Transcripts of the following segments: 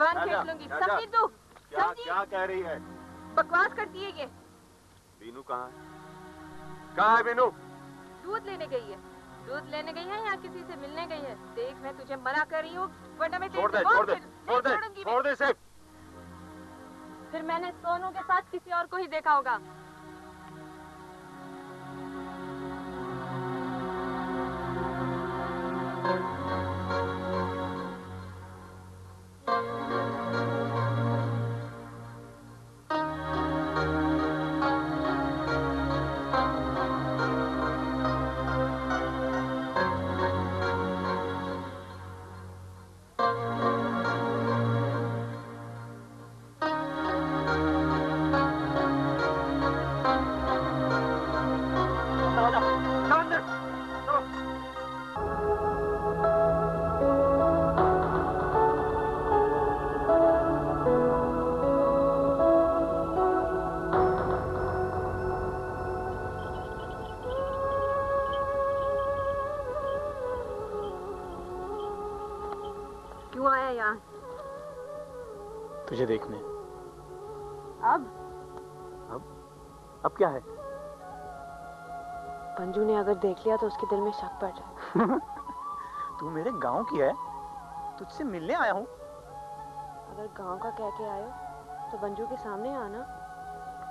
जुबान खींच लूंगी, समझी तू? क्या क्या कह रही है? बकवास करती है ये। बीनू कहाँ है? कहाँ है बीनू? दूध लेने गई है। दूध लेने गई है या किसी से मिलने गई है? देख, मैं तुझे मना कर रही हूँ, वरना मैं छोड़ दे, छोड़ दे, छोड़ दे, छोड़ दे इसे। फिर मैंने सोनू के साथ किसी और को ही देखा होगा। क्यों आया यहाँ? तुझे देखने। अब क्या है? पंजू ने अगर देख लिया तो उसके दिल में शक पड़ जाए। तू मेरे गांव की है, तुझसे मिलने आया हूँ। अगर गांव का कह के आयो तो पंजू के सामने आना।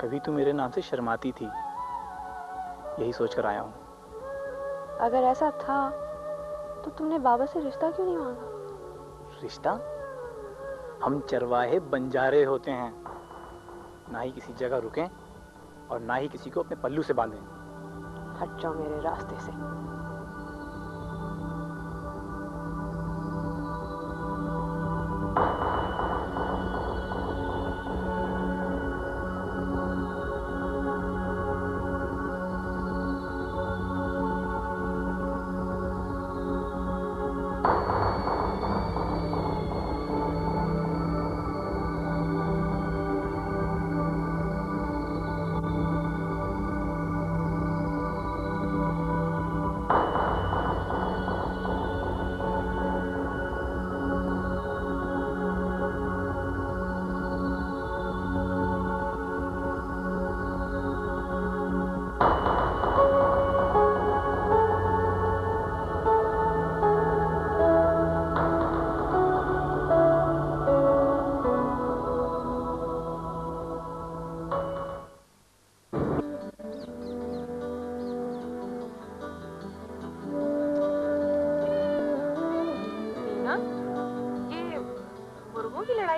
कभी तू मेरे नाम से शर्माती थी, यही सोचकर आया हूँ। अगर ऐसा था तो तुमने बाबा से रिश्ता क्यों नहीं मांगा? रिश्ता? हम चरवाहे बंजारे होते हैं, ना ही किसी जगह रुकें और ना ही किसी को अपने पल्लू से बांधें। हट जाओ मेरे रास्ते से।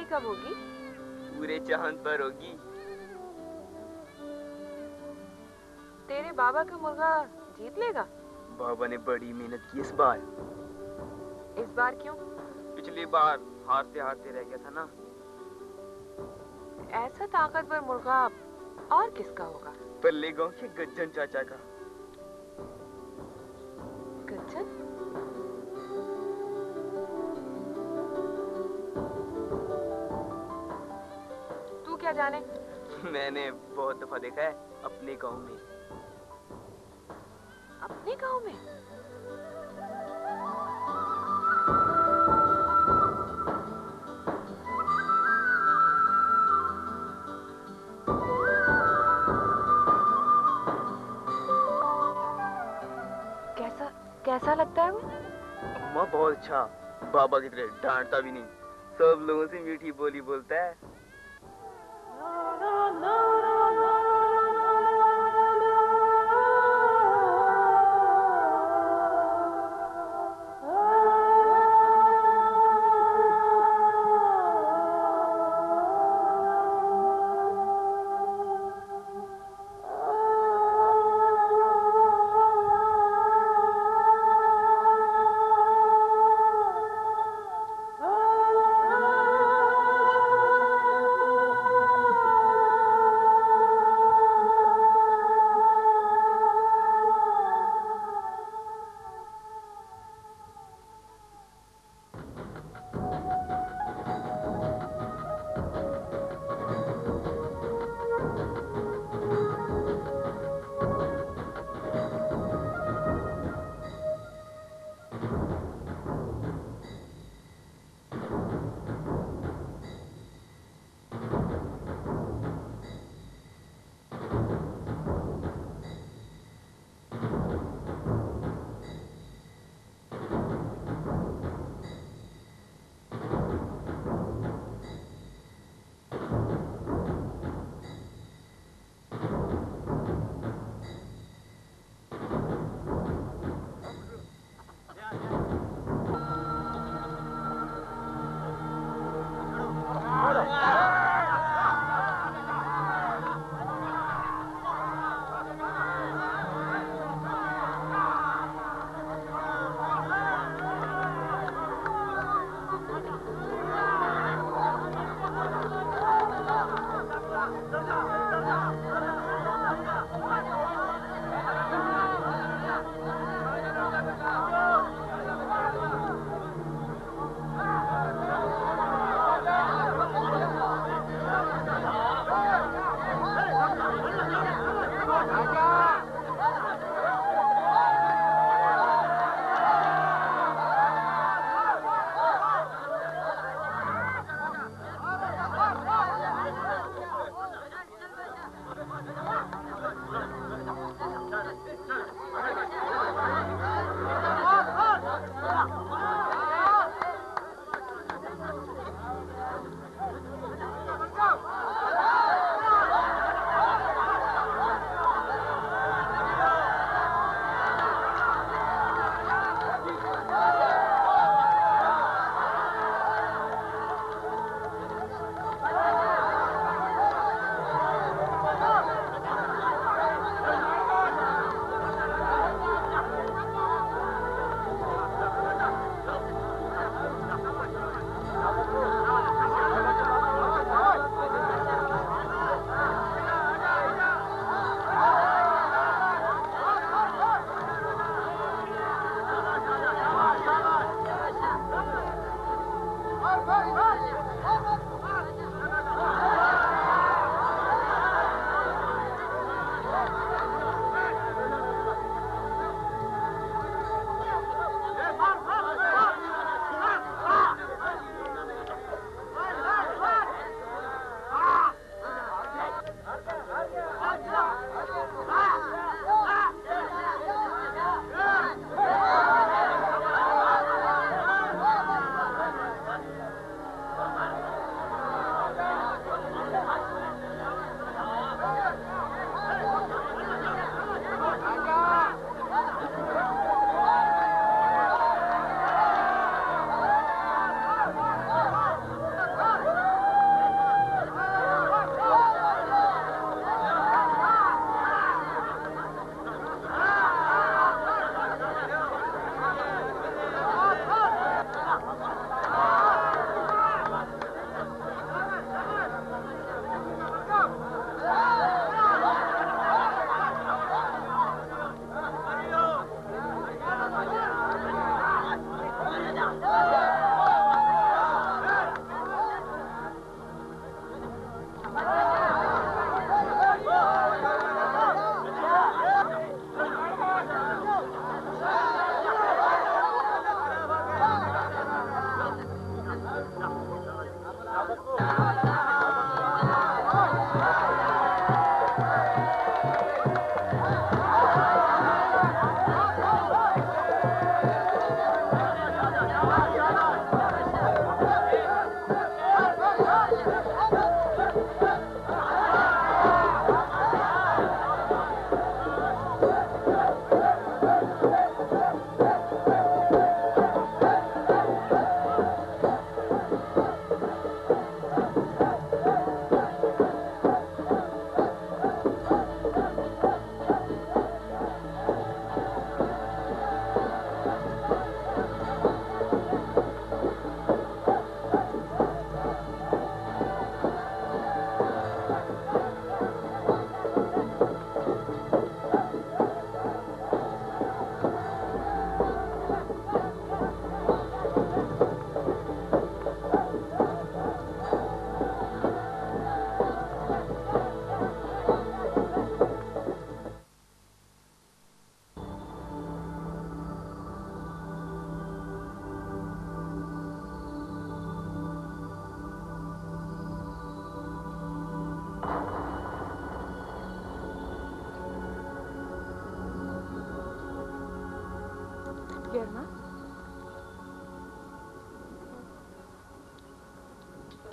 कब होगी? पूरे चांद पर होगी। तेरे बाबा का मुर्गा जीत लेगा? बाबा ने बड़ी मेहनत की इस बार। इस बार क्यों? पिछली बार हारते हारते रह गया था ना। ऐसा ताकतवर मुर्गा और किसका होगा? पल्ले गांव के गज्जन चाचा का। गज्जन? तू क्या जाने? मैंने बहुत दफा देखा है अपने गांव में। अपने गांव में? कैसा लगता है वो? अम्मा बहुत अच्छा। बाबा की तरह डांटता भी नहीं, सब लोगों से मीठी बोली बोलता है।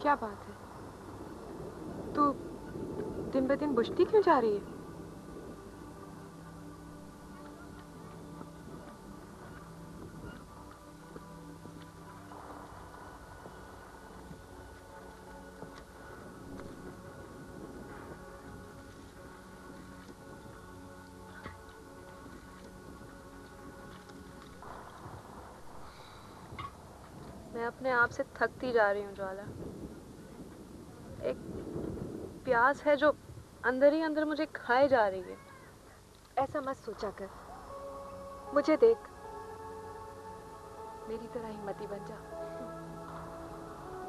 क्या बात है? तू दिन ब दिन बुझती क्यों जा रही है? मैं अपने आप से थकती जा रही हूँ ज्वाला। एक प्यास है जो अंदर ही अंदर मुझे खाए जा रही है। ऐसा मत सोचा कर। मुझे देख, मेरी तरह हिम्मती बन जा।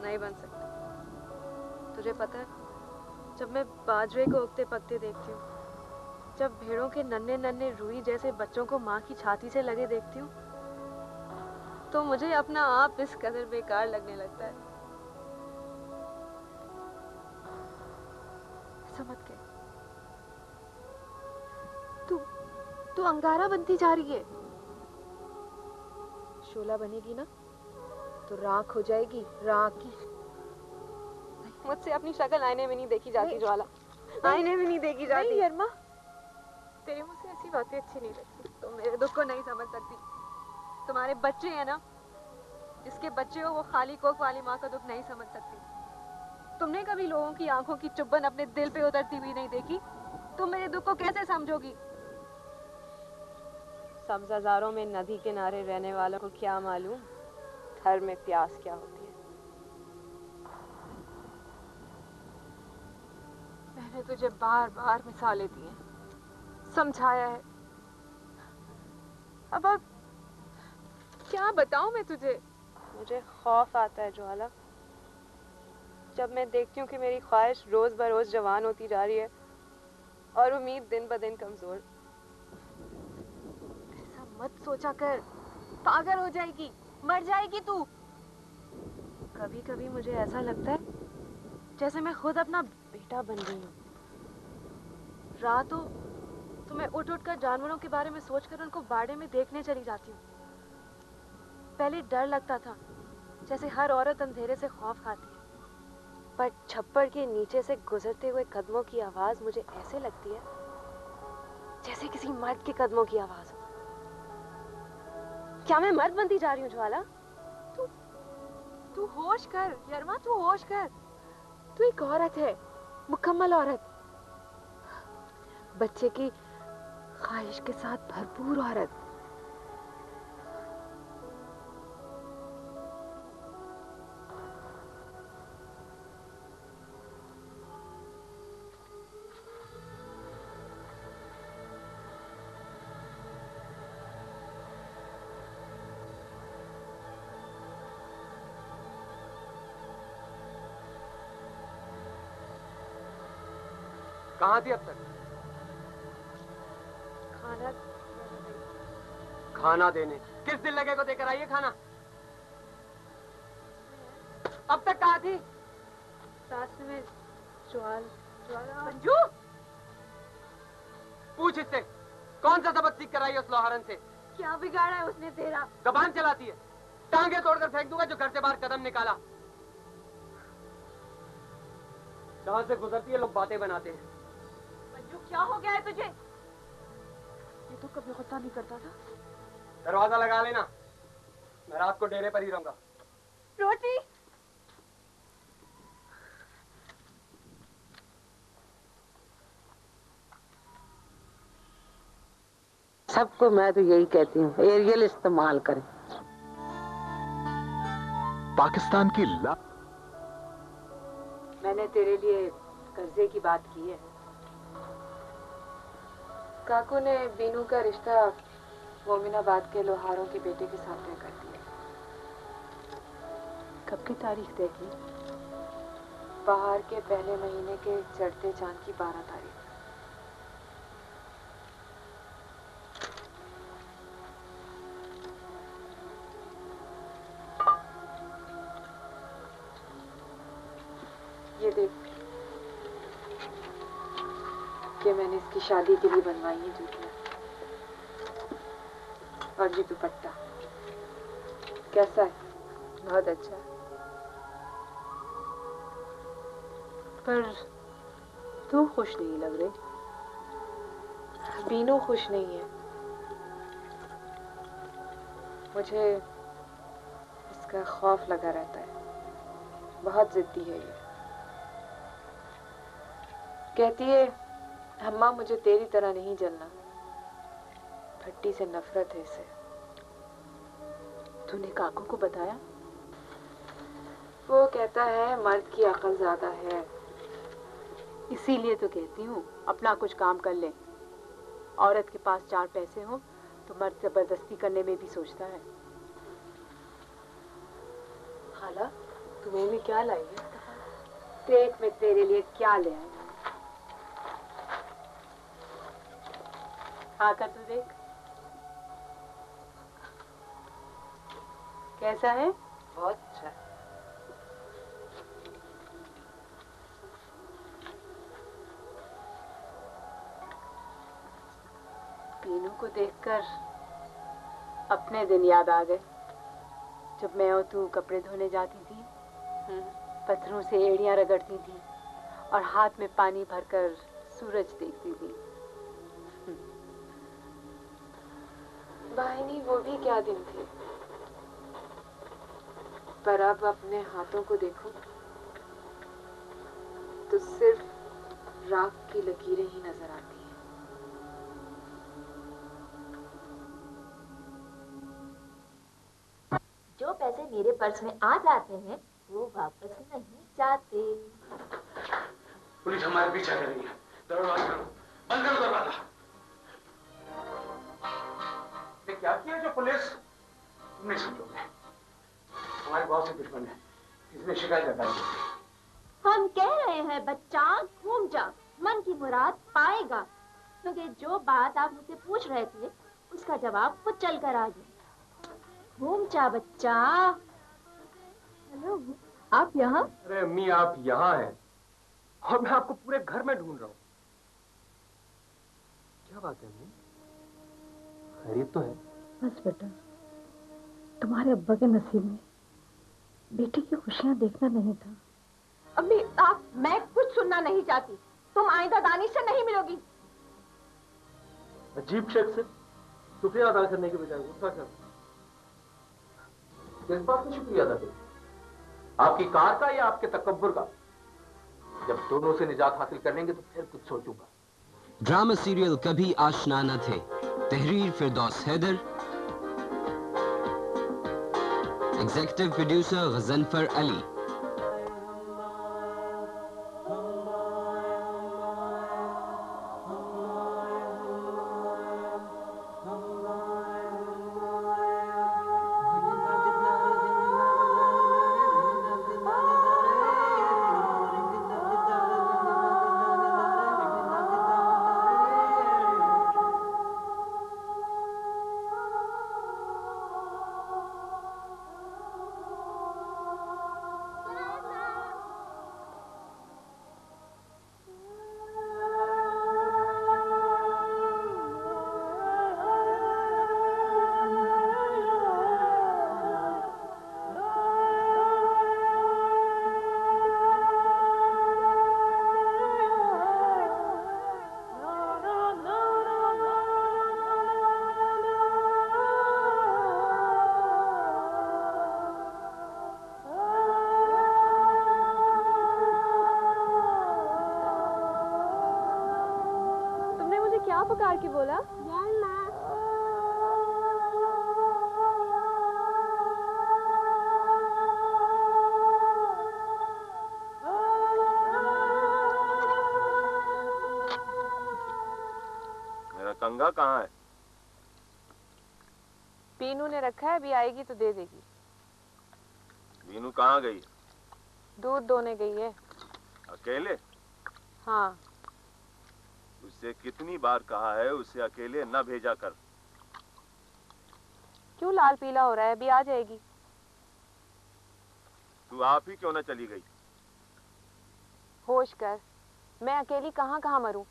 नहीं बन सकती। तुझे पता है, जब मैं बाजरे को उगते पकते देखती हूँ, जब भेड़ों के नन्हे नन्हे रुई जैसे बच्चों को माँ की छाती से लगे देखती हूँ, तो मुझे अपना आप इस कदर बेकार लगने लगता है। ऐसा मत कह। तू अंगारा बनती जा रही है। शोला बनेगी ना तो राख हो जाएगी, राख। मुझसे अपनी शक्ल आईने में नहीं देखी जाती ज्वाला। आईने में नहीं देखी जाती। नहीं यरमा, तेरे मुझसे ऐसी बातें अच्छी नहीं लगती। तुम मेरे दुख को नहीं समझ सकती। तुम्हारे बच्चे हैं ना, जिसके बच्चे हो वो खाली कोख वाली माँ का दुख नहीं समझ सकती। तुमने कभी लोगों की आंखों की चुभन अपने दिल पे उतरती हुई नहीं देखी। तुम मेरे दुख को कैसे समझोगी? सब्ज़ारों में नदी किनारे रहने वालों को क्या मालूम घर में प्यास क्या होती है। मैंने तुझे बार बार मिसालें दी हैं, समझाया है। अब क्या बताऊं मैं तुझे? मुझे खौफ आता है ज्वाला, जब मैं देखती हूँ कि मेरी ख्वाहिश रोज बरोज जवान होती जा रही है और उम्मीद दिन ब दिन कमजोर। ऐसा मत सोचा कर, पागल हो जाएगी, मर जाएगी तू। कभी कभी मुझे ऐसा लगता है जैसे मैं खुद अपना बेटा बन गई हूँ। रातों तो मैं उठ उठ कर जानवरों के बारे में सोचकर उनको बाड़े में देखने चली जाती हूँ। पहले डर लगता था, जैसे हर औरत अंधेरे से खौफ खाती है, पर छप्पर के नीचे से गुजरते हुए कदमों की आवाज मुझे ऐसे लगती है जैसे किसी मर्द के कदमों की आवाज हो। क्या मैं मर्द बनती जा रही हूँ ज्वाला? तू होश कर यरमा, तू होश कर। तू एक औरत है, मुकम्मल औरत, बच्चे की ख्वाहिश के साथ भरपूर औरत। कहाँ थी अब तक? खाना देने? किस दिल लगे को देकर आई है खाना? अब तक कहाँ थी? रास्ते में ज्वाला। मंजू, पूछ इससे, कौन सा सबक सीख कर आई है उस लोहारन से? क्या बिगाड़ा है उसने तेरा? जबान चलाती है, टांगे तोड़कर फेंक दूंगा जो घर से बाहर कदम निकाला। जहां से गुजरती है लोग बातें बनाते हैं। मंजू, क्या हो गया है तुझे? ये तो कभी गुस्सा नहीं करता था। दरवाजा लगा लेना, मैं रात को डेरे पर ही रहूंगा। रोटी। सबको मैं तो यही कहती हूँ, एरियल इस्तेमाल करें। पाकिस्तान की मैंने तेरे लिए कर्जे की बात की है। काकू ने बीनू का रिश्ता मोमिनाबाद के लोहारों के बेटे के साथ तय कर दिया। कब की तारीख तय की? बाहर के पहले महीने के चढ़ते चांद की 12 तारीख। ये देख कि मैंने इसकी शादी के लिए बनवाई है जूतियां और ये दुपट्टा। कैसा है? बहुत अच्छा है। पर तू खुश नहीं लग रही। बीनू खुश नहीं है। मुझे इसका खौफ लगा रहता है। बहुत जिद्दी है ये। कहती है अम्मा मुझे तेरी तरह नहीं जलना, भट्टी से नफरत है इसे। तूने काकू को बताया? वो कहता है मर्द की अकल ज्यादा है। इसीलिए तो कहती हूँ अपना कुछ काम कर ले। औरत के पास 4 पैसे हो तो मर्द जबरदस्ती करने में भी सोचता है। खाला तू मेरे लिए क्या लाई है? देख मैं तेरे लिए क्या ले आई। आकर तू देख कैसा है। बहुत अच्छा है। बीनू को देखकर अपने दिन याद आ गए, जब मैं और तू कपड़े धोने जाती थी, पत्थरों से एड़ियां रगड़ती थी और हाथ में पानी भरकर सूरज देखती थी। वाहिनी वो भी क्या दिन थे। पर अब अपने हाथों को देखो तो सिर्फ राख की लकीरें ही नजर आती हैं। जो पैसे मेरे पर्स में आ जाते हैं वो वापस नहीं जाते। पुलिस हमारे पीछे कर रही है। दरवाजा करो, बंद करो दरवाजा। ये क्या किया जो पुलिस? तुम नहीं समझोगे। हमारे बहुत से दुश्मन है, इसमें शिकायत लगाई। हम कह रहे हैं बच्चा घूम जा, मन की मुराद पाएगा। मगर जो बात आप मुझसे पूछ रहे थे उसका जवाब खुद चल कर आ गया। घूम जा बच्चा। हेलो, आप यहाँ? अरे अम्मी आप यहाँ हैं और मैं आपको पूरे घर में ढूंढ रहा हूँ। क्या बात है अम्मी? खैरियत तो है? बस बेटा, तुम्हारे अब्बा के नसीब में बेटी की खुशियां देखना नहीं था। अम्मी आप, मैं कुछ सुनना नहीं चाहती। तुम आइंदा दानिश से नहीं मिलोगी। अजीब शख्स है, शुक्रिया अदा करने के बजाय गुस्सा कर। किस बात का शुक्रिया अदा करूं? आपकी कार का या आपके तकब्बुर का? जब दोनों से निजात हासिल कर लेंगे तो फिर कुछ सोचूंगा। ड्रामा सीरियल कभी आशना न थे, तहरीर फिरदौस हैदर, एग्जीक्यूटिव प्रोड्यूसर गजनफर अली। क्या पुकार के बोला? मेरा कंगा कहाँ है? बीनू ने रखा है, अभी आएगी तो दे देगी। बीनू कहाँ गई? दूध दोने गई है। अकेले? हाँ। उससे कितनी बार कहा है उसे अकेले न भेजा कर। क्यों लाल पीला हो रहा है? अभी आ जाएगी। तू आप ही क्यों न चली गई? होश कर, मैं अकेली कहाँ कहाँ मरूं?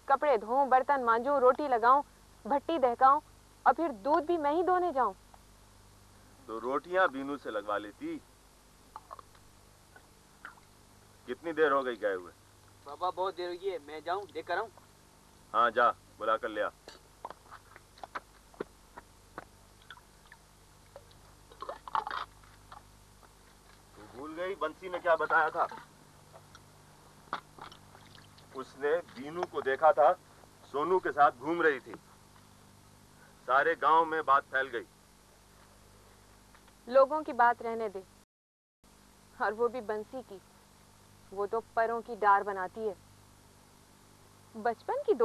कपड़े धोऊं, बर्तन मांजूं, रोटी लगाऊं, भट्टी दहकाऊं और फिर दूध भी मैं ही दोने जाऊं। तो रोटियां बीनू से लगवा लेती। कितनी देर हो गई गए हुए? बाबा बहुत देर हुई है, मैं जाऊं लेकर आऊं? हाँ जा, बुला कर ले आ। तू भूल गई बंसी ने क्या बताया था? उसने बीनू को देखा था, सोनू के साथ घूम रही थी। सारे गांव में बात फैल गई। लोगों की बात रहने दे, और वो भी बंसी की। वो तो परों की डार बनाती है। बचपन की दोस्त